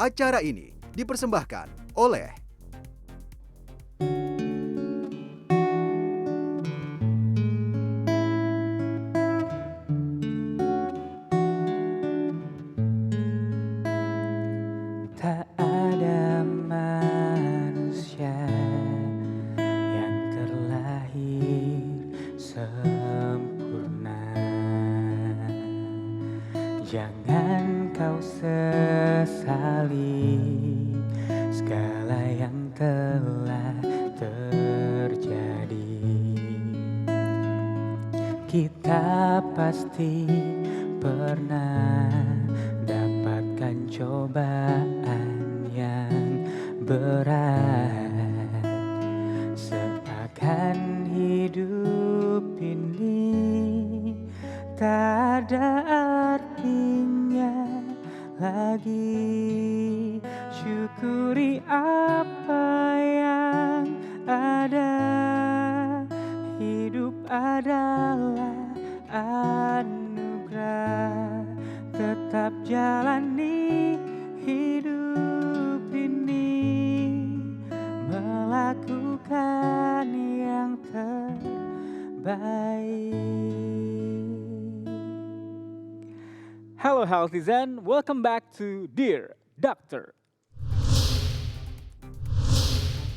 Acara ini dipersembahkan oleh Tak ada manusia yang terlahir sempurna. Jangan kau sesali segala yang telah terjadi. Kita pasti pernah dapatkan cobaan yang berat. Seakan hidup ini tak ada artinya lagi. Syukuri apa yang ada. Hidup adalah anugerah. Tetap jalani hidup ini, melakukan yang terbaik. Hello Healthizen, welcome back to Dear Doctor.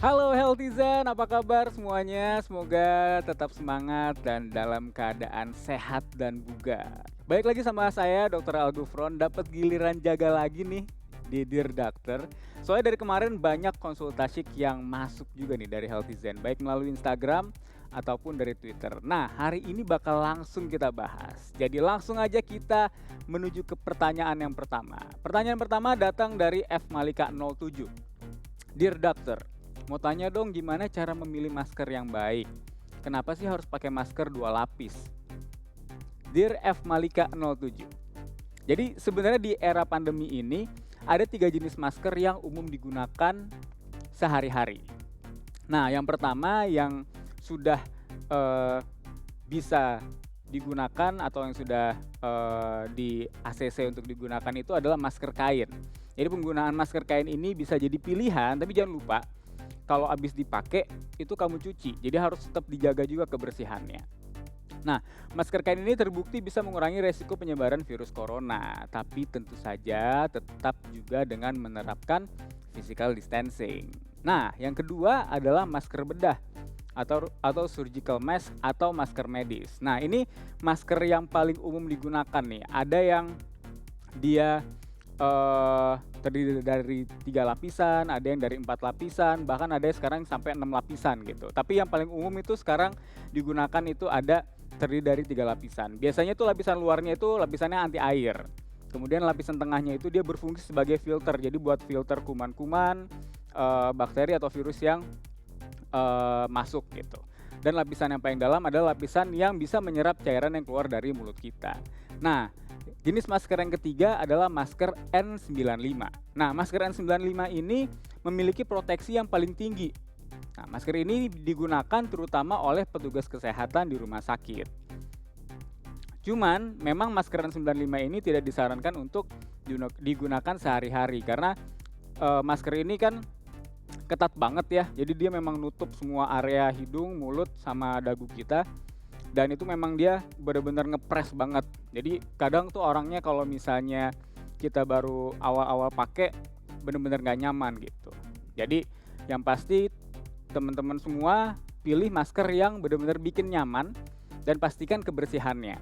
Halo Healthizen, apa kabar semuanya? Semoga tetap semangat dan dalam keadaan sehat dan bugar. Baik lagi sama saya Dr. Al-Gufron, dapat giliran jaga lagi nih di Dear Doctor. Soalnya dari kemarin banyak konsultasi yang masuk juga nih dari Healthizen, baik melalui Instagram ataupun dari Twitter. Nah, hari ini bakal langsung kita bahas. Jadi langsung aja kita menuju ke pertanyaan yang pertama. Pertanyaan pertama datang dari F Malika 07. Dear Doctor, mau tanya dong gimana cara memilih masker yang baik? Kenapa sih harus pakai masker 2 lapis? Dear F Malika 07. Jadi sebenarnya di era pandemi ini ada 3 jenis masker yang umum digunakan sehari-hari. Nah, yang pertama yang sudah bisa digunakan atau yang sudah di ACC untuk digunakan itu adalah masker kain. Jadi penggunaan masker kain ini bisa jadi pilihan, tapi jangan lupa kalau habis dipakai itu kamu cuci. Jadi harus tetap dijaga juga kebersihannya. Nah, masker kain ini terbukti bisa mengurangi resiko penyebaran virus corona, tapi tentu saja tetap juga dengan menerapkan physical distancing. Nah, yang kedua adalah masker bedah atau surgical mask atau masker medis. Nah, ini masker yang paling umum digunakan nih. Ada yang dia terdiri dari 3 lapisan, ada yang dari 4 lapisan, bahkan ada yang sekarang sampai 6 lapisan gitu. Tapi yang paling umum itu sekarang digunakan itu ada terdiri dari 3 lapisan. Biasanya itu lapisan luarnya itu lapisannya anti air. Kemudian lapisan tengahnya itu dia berfungsi sebagai filter. Jadi buat filter kuman-kuman, bakteri atau virus yang masuk gitu. Dan lapisan yang paling dalam adalah lapisan yang bisa menyerap cairan yang keluar dari mulut kita. Nah, jenis masker yang ketiga adalah masker N95. Nah, masker N95 ini memiliki proteksi yang paling tinggi. Nah, masker ini digunakan terutama oleh petugas kesehatan di rumah sakit. Cuman, memang masker N95 ini tidak disarankan untuk digunakan sehari-hari karena masker ini kan ketat banget ya. Jadi dia memang nutup semua area hidung, mulut, sama dagu kita. Dan itu memang dia benar-benar ngepres banget. Jadi kadang tuh orangnya kalau misalnya kita baru awal-awal pakai benar-benar gak nyaman gitu. Jadi yang pasti teman-teman semua pilih masker yang benar-benar bikin nyaman dan pastikan kebersihannya.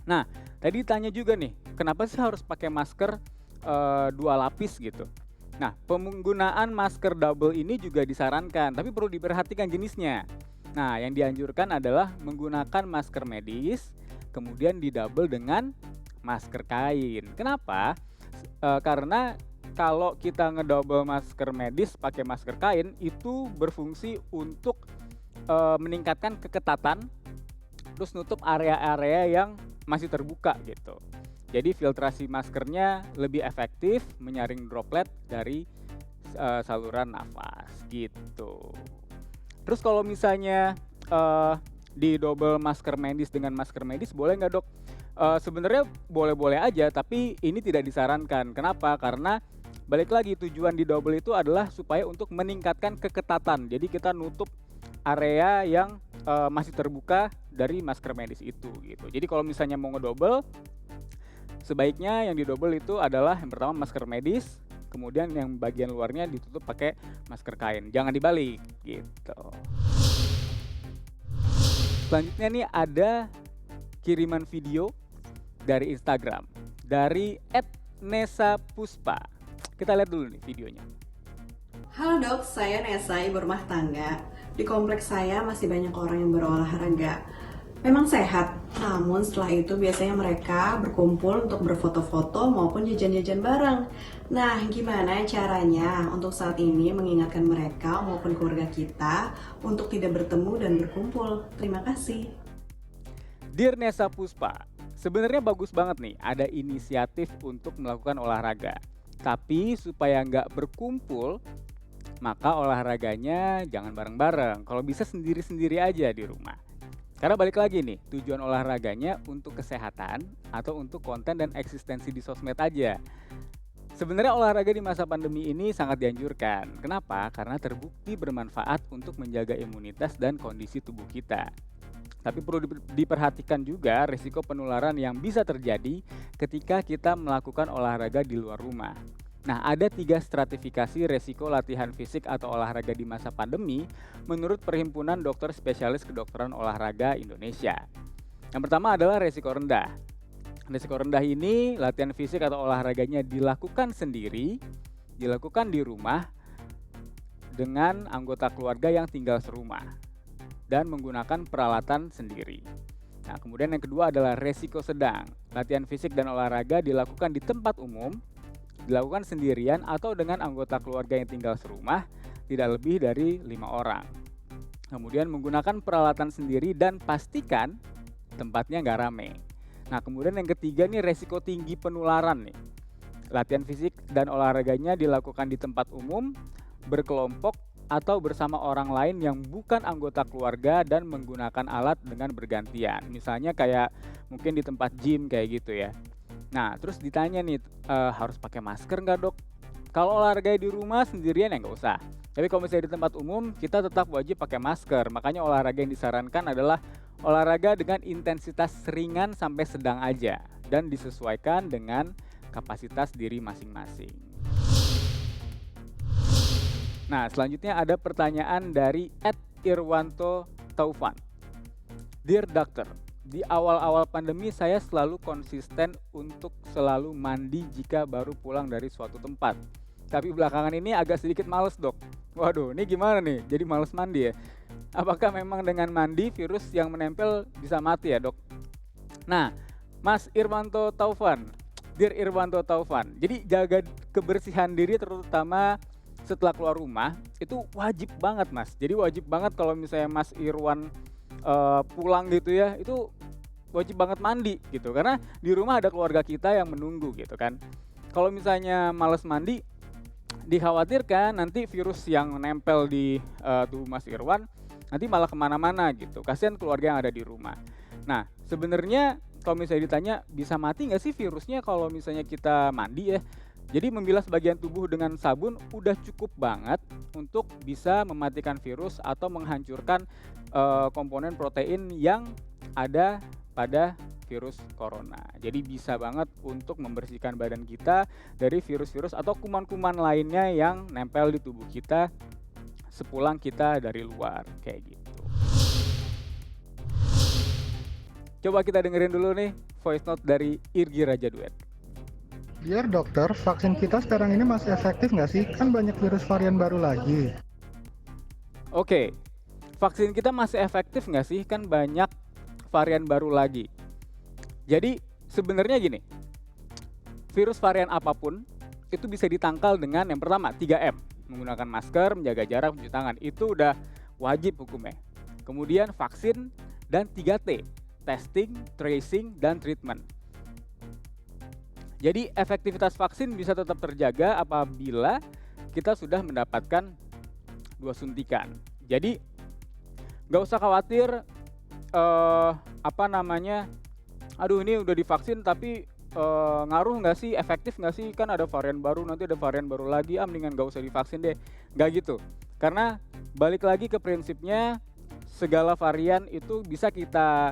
Nah, tadi tanya juga nih, kenapa sih harus pakai masker 2 lapis gitu? Nah, penggunaan masker double ini juga disarankan, tapi perlu diperhatikan jenisnya. Nah, yang dianjurkan adalah menggunakan masker medis, kemudian didouble dengan masker kain. Kenapa? Karena kalau kita ngedouble masker medis pakai masker kain, itu berfungsi untuk meningkatkan keketatan, terus nutup area-area yang masih terbuka gitu. Jadi filtrasi maskernya lebih efektif menyaring droplet dari saluran nafas gitu. Terus kalau misalnya di double masker medis dengan masker medis boleh nggak dok? Sebenarnya boleh-boleh aja, tapi ini tidak disarankan. Kenapa? Karena balik lagi tujuan di double itu adalah supaya untuk meningkatkan keketatan. Jadi kita nutup area yang masih terbuka dari masker medis itu gitu. Jadi kalau misalnya mau ngedouble, sebaiknya yang didouble itu adalah yang pertama masker medis, kemudian yang bagian luarnya ditutup pakai masker kain. Jangan dibalik gitu. Selanjutnya nih ada kiriman video dari Instagram dari @nesa_puspa. Kita lihat dulu nih videonya. Halo dok, saya Nesa, ibu rumah tangga. Di kompleks saya masih banyak orang yang berolahraga. Memang sehat, namun setelah itu biasanya mereka berkumpul untuk berfoto-foto maupun jajan-jajan bareng. Nah, gimana caranya untuk saat ini mengingatkan mereka maupun keluarga kita untuk tidak bertemu dan berkumpul? Terima kasih. Dear Nesa Puspa, sebenarnya bagus banget nih ada inisiatif untuk melakukan olahraga. Tapi supaya nggak berkumpul, maka olahraganya jangan bareng-bareng. Kalau bisa sendiri-sendiri aja di rumah. Karena balik lagi nih, tujuan olahraganya untuk kesehatan atau untuk konten dan eksistensi di sosmed aja. Sebenarnya olahraga di masa pandemi ini sangat dianjurkan. Kenapa? Karena terbukti bermanfaat untuk menjaga imunitas dan kondisi tubuh kita. Tapi perlu diperhatikan juga risiko penularan yang bisa terjadi ketika kita melakukan olahraga di luar rumah. Nah, ada 3 stratifikasi resiko latihan fisik atau olahraga di masa pandemi menurut Perhimpunan Dokter Spesialis Kedokteran Olahraga Indonesia. Yang pertama adalah resiko rendah. Resiko rendah ini latihan fisik atau olahraganya dilakukan sendiri, dilakukan di rumah dengan anggota keluarga yang tinggal serumah dan menggunakan peralatan sendiri. Nah, kemudian yang kedua adalah resiko sedang. Latihan fisik dan olahraga dilakukan di tempat umum, dilakukan sendirian atau dengan anggota keluarga yang tinggal serumah, tidak lebih dari 5 orang. Kemudian menggunakan peralatan sendiri dan pastikan tempatnya nggak rame. Nah, kemudian yang ketiga nih resiko tinggi penularan nih. Latihan fisik dan olahraganya dilakukan di tempat umum, berkelompok, atau bersama orang lain yang bukan anggota keluarga dan menggunakan alat dengan bergantian. Misalnya kayak mungkin di tempat gym kayak gitu ya. Nah, terus ditanya nih, harus pakai masker nggak dok? Kalau olahraga di rumah sendirian ya nggak usah. Tapi kalau misalnya di tempat umum, kita tetap wajib pakai masker. Makanya olahraga yang disarankan adalah olahraga dengan intensitas ringan sampai sedang aja. Dan disesuaikan dengan kapasitas diri masing-masing. Nah, selanjutnya ada pertanyaan dari @irwanto_taufan. Dear Doctor, di awal-awal pandemi saya selalu konsisten untuk selalu mandi jika baru pulang dari suatu tempat. Tapi belakangan ini agak sedikit males dok. Waduh, ini gimana nih? Jadi males mandi ya? Apakah memang dengan mandi virus yang menempel bisa mati ya dok? Nah, Mas Irwanto Taufan, Dear Irwanto Taufan, jadi jaga kebersihan diri terutama setelah keluar rumah itu wajib banget mas. Jadi wajib banget kalau misalnya Mas Irwan pulang gitu ya, itu wajib banget mandi gitu. Karena di rumah ada keluarga kita yang menunggu gitu kan. Kalau misalnya males mandi, dikhawatirkan nanti virus yang nempel di tubuh Mas Irwan nanti malah kemana-mana gitu. Kasihan keluarga yang ada di rumah. Nah sebenarnya kalau misalnya ditanya bisa mati nggak sih virusnya kalau misalnya kita mandi ya? Jadi membilas bagian tubuh dengan sabun udah cukup banget untuk bisa mematikan virus atau menghancurkan komponen protein yang ada pada virus corona. Jadi bisa banget untuk membersihkan badan kita dari virus-virus atau kuman-kuman lainnya yang nempel di tubuh kita sepulang kita dari luar kayak gitu. Coba kita dengerin dulu nih voice note dari Irgi Raja Duet. Dear dokter, vaksin kita sekarang ini masih efektif nggak sih? Kan banyak virus varian baru lagi. Oke, vaksin kita masih efektif nggak sih? Kan banyak varian baru lagi. Jadi sebenarnya gini, virus varian apapun itu bisa ditangkal dengan yang pertama 3M. Menggunakan masker, menjaga jarak, mencuci tangan. Itu udah wajib hukumnya. Kemudian vaksin dan 3T, testing, tracing, dan treatment. Jadi efektivitas vaksin bisa tetap terjaga apabila kita sudah mendapatkan 2 suntikan. Jadi nggak usah khawatir aduh ini udah divaksin tapi ngaruh nggak sih, efektif nggak sih, kan ada varian baru, nanti ada varian baru lagi, mendingan nggak usah divaksin deh. Nggak gitu. Karena balik lagi ke prinsipnya, segala varian itu bisa kita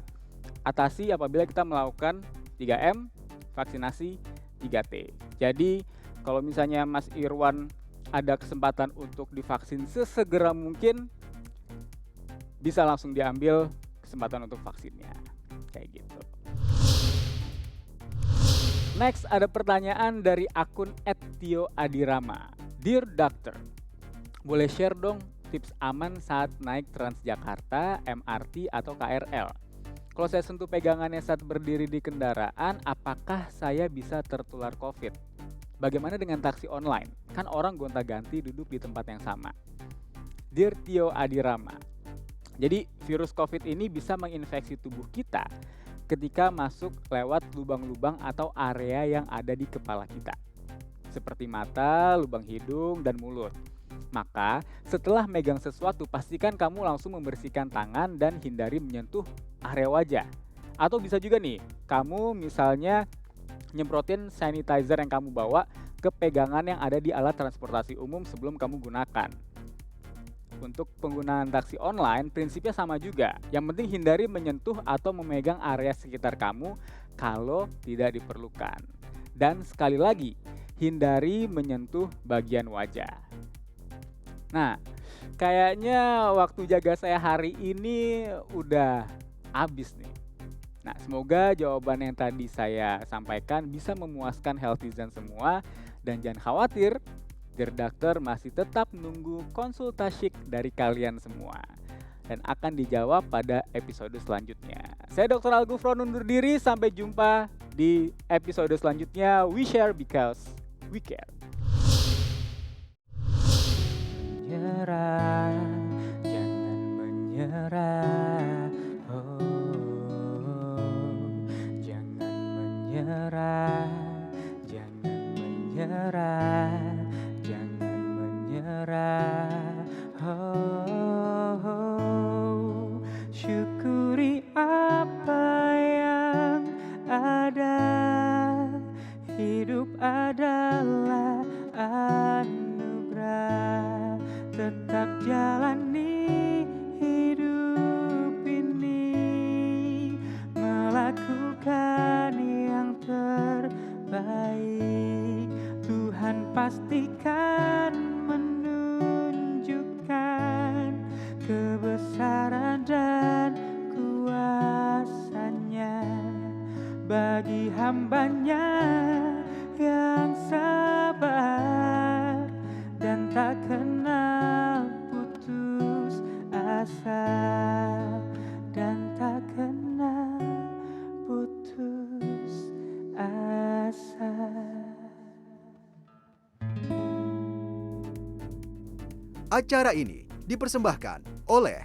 atasi apabila kita melakukan 3M, vaksinasi, 3T. Jadi kalau misalnya Mas Irwan ada kesempatan untuk divaksin sesegera mungkin, bisa langsung diambil kesempatan untuk vaksinnya. Kayak gitu. Next, ada pertanyaan dari akun @tio_adirama. Dear Doctor, boleh share dong tips aman saat naik Transjakarta, MRT, atau KRL? Kalau saya sentuh pegangannya saat berdiri di kendaraan, apakah saya bisa tertular COVID? Bagaimana dengan taksi online? Kan orang gonta-ganti duduk di tempat yang sama. Dear Tio Adirama, jadi virus COVID ini bisa menginfeksi tubuh kita ketika masuk lewat lubang-lubang atau area yang ada di kepala kita, seperti mata, lubang hidung, dan mulut. Maka setelah megang sesuatu, pastikan kamu langsung membersihkan tangan dan hindari menyentuh area wajah. Atau bisa juga nih, kamu misalnya nyemprotin sanitizer yang kamu bawa ke pegangan yang ada di alat transportasi umum sebelum kamu gunakan. Untuk penggunaan taksi online, prinsipnya sama juga. Yang penting hindari menyentuh atau memegang area sekitar kamu kalau tidak diperlukan. Dan sekali lagi, hindari menyentuh bagian wajah. Nah, kayaknya waktu jaga saya hari ini udah habis nih. Nah, semoga jawaban yang tadi saya sampaikan bisa memuaskan healthizen semua. Dan jangan khawatir, Dear Doctor masih tetap menunggu konsultasi dari kalian semua. Dan akan dijawab pada episode selanjutnya. Saya Dr. Algufron undur diri, sampai jumpa di episode selanjutnya. We share because we care. Menyerah, jangan menyerah. Jangan menyerah, jangan menyerah, jangan menyerah. Syukuri apa yang ada. Hidup adalah anugerah. Tetap jalani hidup ini, melakukan yang terbaik. Tuhan pastikan menunjukkan kebesaran dan kuasanya bagi hambanya yang sabar dan tak kenal putus asa, dan tak kenal putus asa. Acara ini dipersembahkan oleh